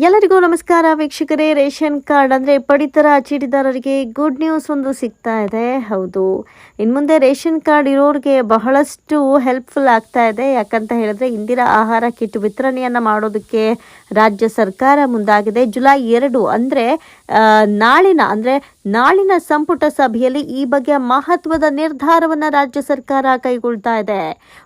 ಎಲ್ಲರಿಗೂ ನಮಸ್ಕಾರ ವೀಕ್ಷಕರೇ. ರೇಷನ್ ಕಾರ್ಡ್ ಅಂದರೆ ಪಡಿತರ ಚೀಟಿದಾರರಿಗೆ ಗುಡ್ ನ್ಯೂಸ್ ಒಂದು ಸಿಗ್ತಾ ಇದೆ. ಹೌದು, ಇನ್ನು ಮುಂದೆ ರೇಷನ್ ಕಾರ್ಡ್ ಇರೋರಿಗೆ ಬಹಳಷ್ಟು ಹೆಲ್ಪ್ಫುಲ್ ಆಗ್ತಾ ಇದೆ. ಯಾಕಂತ ಹೇಳಿದ್ರೆ ಇಂದಿರಾ ಆಹಾರ ಕಿಟ್ ವಿತರಣೆಯನ್ನು ಮಾಡೋದಕ್ಕೆ ರಾಜ್ಯ ಸರ್ಕಾರ ಮುಂದಾಗಿದೆ. ಜುಲೈ 2 ಅಂದರೆ ನಾಳಿನ ಸಂಪುಟ ಸಭೆಯಲ್ಲಿ ಈ ಬಗ್ಗೆ ಮಹತ್ವದ ನಿರ್ಧಾರವನ್ನು ರಾಜ್ಯ ಸರ್ಕಾರ ಕೈಗೊಳ್ತಾ ಇದೆ.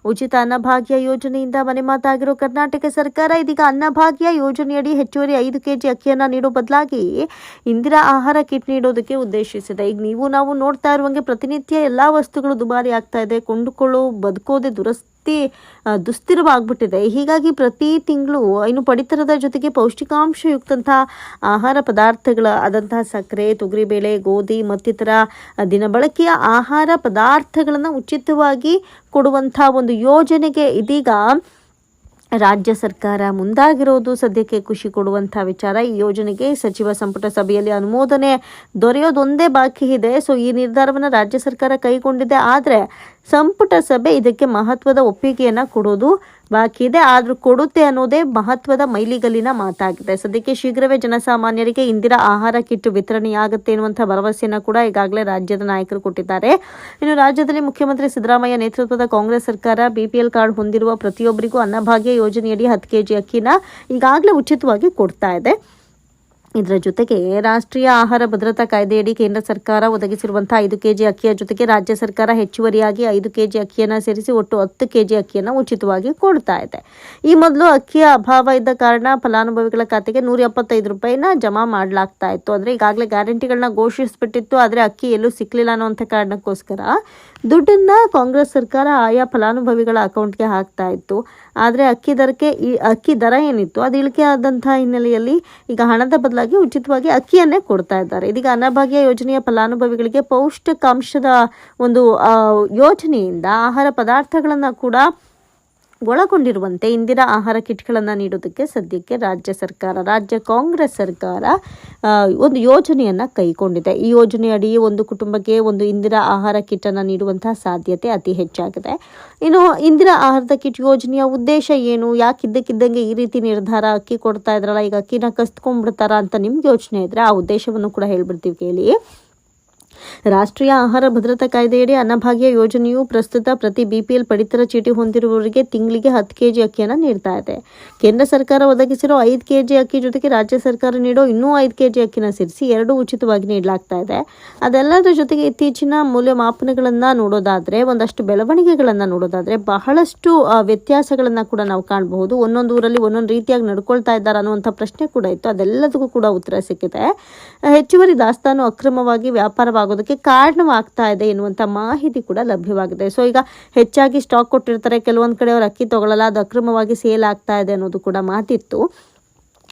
ಉಚಿತ ಅನ್ನಭಾಗ್ಯ ಯೋಜನೆಯಿಂದ ಮನೆ ಮಾತಾಗಿರೋ ಕರ್ನಾಟಕ ಸರ್ಕಾರ ಇದೀಗ ಅನ್ನಭಾಗ್ಯ ಯೋಜನೆಯಡಿ ಹೆಚ್ಚುವರಿ 5 kg ಅಕ್ಕಿಯನ್ನು ನೀಡೋ ಬದಲಾಗಿ ಇಂದಿರಾ ಆಹಾರ ಕಿಟ್ ನೀಡೋದಕ್ಕೆ ಉದ್ದೇಶಿಸಿದೆ. ಈಗ ನಾವು ನೋಡ್ತಾ ಇರುವಂಗೆ ಪ್ರತಿನಿತ್ಯ ಎಲ್ಲಾ ವಸ್ತುಗಳು ದುಬಾರಿ ಆಗ್ತಾ ಇದೆ. ಕೊಂಡುಕೊಳ್ಳೋ ಬದುಕೋದೆ ದುಸ್ಥಿರವಾಗ್ಬಿಟ್ಟಿದೆ. ಹೀಗಾಗಿ ಪ್ರತಿ ತಿಂಗಳು ಇನ್ನು ಪಡಿತರದ ಜೊತೆಗೆ ಪೌಷ್ಟಿಕಾಂಶಯುಕ್ತಂತಹ ಆಹಾರ ಪದಾರ್ಥಗಳಾದಂತಹ ಸಕ್ಕರೆ, ತೊಗರಿಬೇಳೆ, ಗೋಧಿ ಮತ್ತಿತರ ದಿನಬಳಕೆಯ ಆಹಾರ ಪದಾರ್ಥಗಳನ್ನು ಉಚಿತವಾಗಿ ಕೊಡುವಂತಹ ಒಂದು ಯೋಜನೆಗೆ ಇದೀಗ ರಾಜ್ಯ ಸರ್ಕಾರ ಮುಂದಾಗಿರೋದು ಸದ್ಯಕ್ಕೆ ಖುಷಿ ಕೊಡುವಂಥ ವಿಚಾರ. ಈ ಯೋಜನೆಗೆ ಸಚಿವ ಸಂಪುಟ ಸಭೆಯಲ್ಲಿ ಅನುಮೋದನೆ ದೊರೆಯೋದೊಂದೇ ಬಾಕಿ ಇದೆ. ಸೊ ಈ ನಿರ್ಧಾರವನ್ನು ರಾಜ್ಯ ಸರ್ಕಾರ ಕೈಗೊಂಡಿದೆ. ಆದರೆ ಸಂಪುಟ ಸಭೆ ಇದಕ್ಕೆ ಮಹತ್ವದ ಒಪ್ಪಿಗೆಯನ್ನು ಕೊಡೋದು ಬಾಕಿ ಇದೆ. ಆದರೂ ಕೊಡುತ್ತೆ ಅನ್ನೋದೇ ಮಹತ್ವದ ಮೈಲಿಗಲ್ಲಿನ ಮಾತಾಗಿದೆ. ಸದ್ಯಕ್ಕೆ ಶೀಘ್ರವೇ ಜನಸಾಮಾನ್ಯರಿಗೆ ಇಂದಿರಾ ಆಹಾರ ಕಿಟ್ ವಿತರಣೆಯಾಗುತ್ತೆ ಎನ್ನುವಂಥ ಭರವಸೆಯನ್ನು ಕೂಡ ಈಗಾಗಲೇ ರಾಜ್ಯದ ನಾಯಕರು ಕೊಟ್ಟಿದ್ದಾರೆ. ಇನ್ನು ರಾಜ್ಯದಲ್ಲಿ ಮುಖ್ಯಮಂತ್ರಿ ಸಿದ್ದರಾಮಯ್ಯ ನೇತೃತ್ವದ ಕಾಂಗ್ರೆಸ್ ಸರ್ಕಾರ BPL ಕಾರ್ಡ್ ಹೊಂದಿರುವ ಪ್ರತಿಯೊಬ್ಬರಿಗೂ ಅನ್ನಭಾಗ್ಯ ಯೋಜನೆಯಡಿ 10 kg ಅಕ್ಕಿನ ಈಗಾಗಲೇ ಉಚಿತವಾಗಿ ಕೊಡ್ತಾ ಇದೆ. ಇದರ ಜೊತೆಗೆ ರಾಷ್ಟ್ರೀಯ ಆಹಾರ ಭದ್ರತಾ ಕಾಯ್ದೆಯಡಿ ಕೇಂದ್ರ ಸರ್ಕಾರ ಒದಗಿಸಿರುವಂತಹ 5 kg ಅಕ್ಕಿಯ ಜೊತೆಗೆ ರಾಜ್ಯ ಸರ್ಕಾರ ಹೆಚ್ಚುವರಿಯಾಗಿ 5 kg ಅಕ್ಕಿಯನ್ನು ಸೇರಿಸಿ ಒಟ್ಟು 10 kg ಅಕ್ಕಿಯನ್ನು ಉಚಿತವಾಗಿ ಕೊಡ್ತಾ ಇದೆ. ಈ ಮೊದಲು ಅಕ್ಕಿಯ ಅಭಾವ ಇದ್ದ ಕಾರಣ ಫಲಾನುಭವಿಗಳ ಖಾತೆಗೆ 175 ರೂಪಾಯಿನ ಜಮಾ ಮಾಡಲಾಗ್ತಾ ಇತ್ತು. ಅಂದರೆ ಈಗಾಗಲೇ ಗ್ಯಾರಂಟಿಗಳನ್ನ ಘೋಷಿಸಿಬಿಟ್ಟಿತ್ತು. ಆದರೆ ಅಕ್ಕಿ ಎಲ್ಲೂ ಸಿಕ್ಕಲಿಲ್ಲ ಅನ್ನೋಂಥ ಕಾರಣಕ್ಕೋಸ್ಕರ ದುಡ್ಡನ್ನು ಕಾಂಗ್ರೆಸ್ ಸರ್ಕಾರ ಆಯಾ ಫಲಾನುಭವಿಗಳ ಅಕೌಂಟ್ಗೆ ಹಾಕ್ತಾ ಇತ್ತು. ಆದರೆ ಅಕ್ಕಿ ದರ ಏನಿತ್ತು ಅದು ಇಳಿಕೆ ಆದಂಥ ಹಿನ್ನೆಲೆಯಲ್ಲಿ ಈಗ ಹಣದ ಬದಲಾಗಿ ಉಚಿತವಾಗಿ ಅಕ್ಕಿಯನ್ನೇ ಕೊಡ್ತಾ ಇದ್ದಾರೆ. ಇದೀಗ ಅನ್ನಭಾಗ್ಯ ಯೋಜನೆಯ ಫಲಾನುಭವಿಗಳಿಗೆ ಪೌಷ್ಟಿಕಾಂಶದ ಒಂದು ಯೋಜನೆಯಿಂದ ಆಹಾರ ಪದಾರ್ಥಗಳನ್ನು ಕೂಡ ಒಳಗೊಂಡಿರುವಂತೆ ಇಂದಿರಾ ಆಹಾರ ಕಿಟ್ಗಳನ್ನು ನೀಡೋದಕ್ಕೆ ಸದ್ಯಕ್ಕೆ ರಾಜ್ಯ ಕಾಂಗ್ರೆಸ್ ಸರ್ಕಾರ ಒಂದು ಯೋಜನೆಯನ್ನು ಕೈಗೊಂಡಿದೆ. ಈ ಯೋಜನೆಯಡಿ ಒಂದು ಕುಟುಂಬಕ್ಕೆ ಒಂದು ಇಂದಿರಾ ಆಹಾರ ಕಿಟ್ಟನ್ನು ನೀಡುವಂತಹ ಸಾಧ್ಯತೆ ಅತಿ ಹೆಚ್ಚಾಗಿದೆ. ಇನ್ನು ಇಂದಿರಾ ಆಹಾರದ ಕಿಟ್ ಯೋಜನೆಯ ಉದ್ದೇಶ ಏನು, ಯಾಕೆ ಇದ್ದಕ್ಕಿದ್ದಂಗೆ ಈ ರೀತಿ ನಿರ್ಧಾರ, ಅಕ್ಕಿ ಕೊಡ್ತಾ ಇದ್ರಲ್ಲ ಈಗ ಅಕ್ಕಿನ ಕಸ್ಕೊಂಡ್ಬಿಡ್ತಾರಾ ಅಂತ ನಿಮ್ಗೆ ಯೋಚನೆ ಇದ್ರೆ ಆ ಉದ್ದೇಶವನ್ನು ಕೂಡ ಹೇಳ್ಬಿಡ್ತೀವಿ ಕೇಳಿ. ರಾಷ್ಟ್ರೀಯ ಆಹಾರ ಭದ್ರತಾ ಕಾಯ್ದೆಯಡಿ ಅನ್ನಭಾಗ್ಯ ಯೋಜನೆಯು ಪ್ರಸ್ತುತ ಪ್ರತಿ BPL ಪಡಿತರ ಚೀಟಿ ಹೊಂದಿರುವವರಿಗೆ ತಿಂಗಳಿಗೆ 10 kg ಅಕ್ಕಿಯನ್ನು ನೀಡ್ತಾ ಇದೆ. ಕೇಂದ್ರ ಸರ್ಕಾರ ಒದಗಿಸಿರೋ 5 kg ಅಕ್ಕಿ ಜೊತೆಗೆ ರಾಜ್ಯ ಸರ್ಕಾರ ನೀಡೋ ಇನ್ನೂ 5 kg ಅಕ್ಕಿನ ಸೇರಿಸಿ 2 ಉಚಿತವಾಗಿ ನೀಡಲಾಗ್ತಾ ಇದೆ. ಅದೆಲ್ಲದರ ಜೊತೆಗೆ ಇತ್ತೀಚಿನ ಮೌಲ್ಯಮಾಪನಗಳನ್ನು ನೋಡೋದಾದ್ರೆ, ಒಂದಷ್ಟು ಬೆಳವಣಿಗೆಗಳನ್ನು ನೋಡೋದಾದ್ರೆ ಬಹಳಷ್ಟು ವ್ಯತ್ಯಾಸಗಳನ್ನು ಕೂಡ ನಾವು ಕಾಣಬಹುದು. ಒಂದೊಂದು ಊರಲ್ಲಿ ಒಂದೊಂದು ರೀತಿಯಾಗಿ ನಡ್ಕೊಳ್ತಾ ಇದ್ದಾರೆ ಅನ್ನುವಂಥ ಪ್ರಶ್ನೆ ಕೂಡ ಇತ್ತು. ಅದೆಲ್ಲದಕ್ಕೂ ಕೂಡ ಉತ್ತರ ಸಿಕ್ಕಿದೆ. ಹೆಚ್ಚುವರಿ ದಾಸ್ತಾನು ಅಕ್ರಮವಾಗಿ ವ್ಯಾಪಾರವಾಗೋದಕ್ಕೆ ಕಾರಣವಾಗ್ತಾ ಇದೆ ಎನ್ನುವಂಥ ಮಾಹಿತಿ ಕೂಡ ಲಭ್ಯವಾಗಿದೆ. ಸೊ ಈಗ ಹೆಚ್ಚಾಗಿ ಸ್ಟಾಕ್ ಕೊಟ್ಟಿರ್ತಾರೆ, ಕೆಲವೊಂದು ಕಡೆ ಅವರು ಅಕ್ಕಿ ತಗೊಳ್ಳಲ್ಲ, ಅದು ಅಕ್ರಮವಾಗಿ ಸೇಲ್ ಆಗ್ತಾ ಇದೆ ಅನ್ನೋದು ಕೂಡ ಮಾತಿತ್ತು.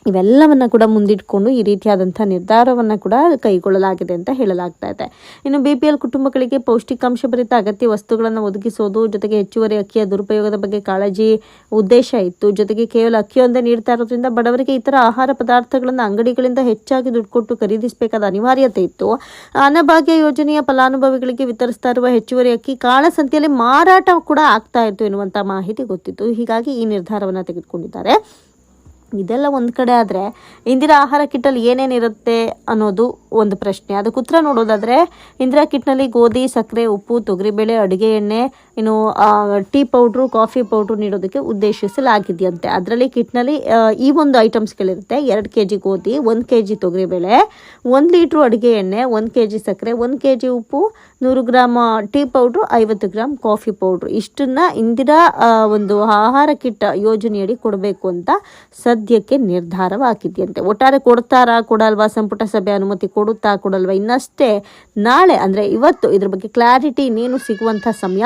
ಇವೆಲ್ಲವನ್ನು ಕೂಡ ಮುಂದಿಟ್ಕೊಂಡು ಈ ರೀತಿಯಾದಂಥ ನಿರ್ಧಾರವನ್ನು ಕೂಡ ಕೈಗೊಳ್ಳಲಾಗಿದೆ ಅಂತ ಹೇಳಲಾಗ್ತಾ ಇದೆ. ಇನ್ನು BPL ಕುಟುಂಬಗಳಿಗೆ ಪೌಷ್ಟಿಕಾಂಶ ಭರಿತ ಅಗತ್ಯ ವಸ್ತುಗಳನ್ನು ಒದಗಿಸೋದು ಜೊತೆಗೆ ಹೆಚ್ಚುವರಿ ಅಕ್ಕಿಯ ದುರುಪಯೋಗದ ಬಗ್ಗೆ ಕಾಳಜಿ ಉದ್ದೇಶ ಇತ್ತು. ಜೊತೆಗೆ ಕೇವಲ ಅಕ್ಕಿಯೊಂದೇ ನೀಡ್ತಾ ಇರೋದ್ರಿಂದ ಬಡವರಿಗೆ ಇತರ ಆಹಾರ ಪದಾರ್ಥಗಳನ್ನು ಅಂಗಡಿಗಳಿಂದ ಹೆಚ್ಚಾಗಿ ದುಡ್ಡು ಕೊಟ್ಟು ಖರೀದಿಸಬೇಕಾದ ಅನಿವಾರ್ಯತೆ ಇತ್ತು. ಅನ್ನಭಾಗ್ಯ ಯೋಜನೆಯ ಫಲಾನುಭವಿಗಳಿಗೆ ವಿತರಿಸ್ತಾ ಇರುವ ಹೆಚ್ಚುವರಿ ಅಕ್ಕಿ ಕಾಳಸಂತೆಯಲ್ಲಿ ಮಾರಾಟ ಕೂಡ ಆಗ್ತಾ ಇತ್ತು ಎನ್ನುವಂಥ ಮಾಹಿತಿ ಗೊತ್ತಿತ್ತು. ಹೀಗಾಗಿ ಈ ನಿರ್ಧಾರವನ್ನು ತೆಗೆದುಕೊಂಡಿದ್ದಾರೆ. ಇದೆಲ್ಲ ಒಂದು ಕಡೆ ಆದರೆ ಇಂದಿರಾ ಆಹಾರ ಕಿಟ್ಟಲ್ಲಿ ಏನೇನಿರುತ್ತೆ ಅನ್ನೋದು ಒಂದು ಪ್ರಶ್ನೆ. ಅದಕ್ಕೆ ಉತ್ತರ ನೋಡೋದಾದರೆ ಇಂದಿರಾ ಕಿಟ್ನಲ್ಲಿ ಗೋಧಿ, ಸಕ್ಕರೆ, ಉಪ್ಪು, ತೊಗರಿಬೇಳೆ, ಅಡುಗೆ ಎಣ್ಣೆ, ಇನ್ನು ಟೀ ಪೌಡ್ರು, ಕಾಫಿ ಪೌಡ್ರು ನೀಡೋದಕ್ಕೆ ಉದ್ದೇಶಿಸಲಾಗಿದೆಯಂತೆ. ಅದರಲ್ಲಿ ಕಿಟ್ನಲ್ಲಿ ಈ ಒಂದು ಐಟಮ್ಸ್ಗಳಿರುತ್ತೆ: 2 kg ಗೋಧಿ, 1 kg ತೊಗರಿಬೇಳೆ, 1 ಲೀಟ್ರು ಅಡುಗೆ ಎಣ್ಣೆ, 1 kg ಸಕ್ಕರೆ, 1 kg ಉಪ್ಪು, 100 gram tea powder, 50 gram coffee powder. ಇಷ್ಟನ್ನು ಇಂದಿರಾ ಒಂದು ಆಹಾರ ಕಿಟ್ ಯೋಜನೆಯಡಿ ಕೊಡಬೇಕು ಅಂತ ಸದ್ಯಕ್ಕೆ ನಿರ್ಧಾರವಾಗಿದೆಯಂತೆ. ಒಟ್ಟಾರೆ ಕೊಡ್ತಾರಾ ಕೊಡಲ್ವಾ, ಸಂಪುಟ ಸಭೆ ಅನುಮತಿ ಕೊಡುತ್ತಾ ಕೊಡಲ್ವಾ, ಇನ್ನಷ್ಟೇ ನಾಳೆ ಅಂದರೆ ಇವತ್ತು ಇದ್ರ ಬಗ್ಗೆ ಕ್ಲಾರಿಟಿ ಇನ್ನೇನು ಸಿಗುವಂಥ ಸಮಯ.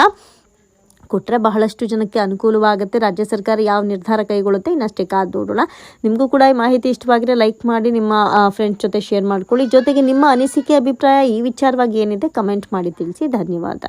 ಕೊಟ್ಟರೆ ಬಹಳಷ್ಟು ಜನಕ್ಕೆ ಅನುಕೂಲವಾಗುತ್ತೆ. ರಾಜ್ಯ ಸರ್ಕಾರ ಯಾವ ನಿರ್ಧಾರ ಕೈಗೊಳ್ಳುತ್ತೆ ಇನ್ನಷ್ಟೇ ಕಾದು ನೋಡೋಣ. ನಿಮಗೂ ಕೂಡ ಈ ಮಾಹಿತಿ ಇಷ್ಟವಾಗಿದ್ರೆ ಲೈಕ್ ಮಾಡಿ, ನಿಮ್ಮ ಫ್ರೆಂಡ್ಸ್ ಜೊತೆ ಶೇರ್ ಮಾಡ್ಕೊಳ್ಳಿ. ಜೊತೆಗೆ ನಿಮ್ಮ ಅನಿಸಿಕೆ, ಅಭಿಪ್ರಾಯ ಈ ವಿಚಾರವಾಗಿ ಏನಿದೆ ಕಮೆಂಟ್ ಮಾಡಿ ತಿಳಿಸಿ. ಧನ್ಯವಾದ.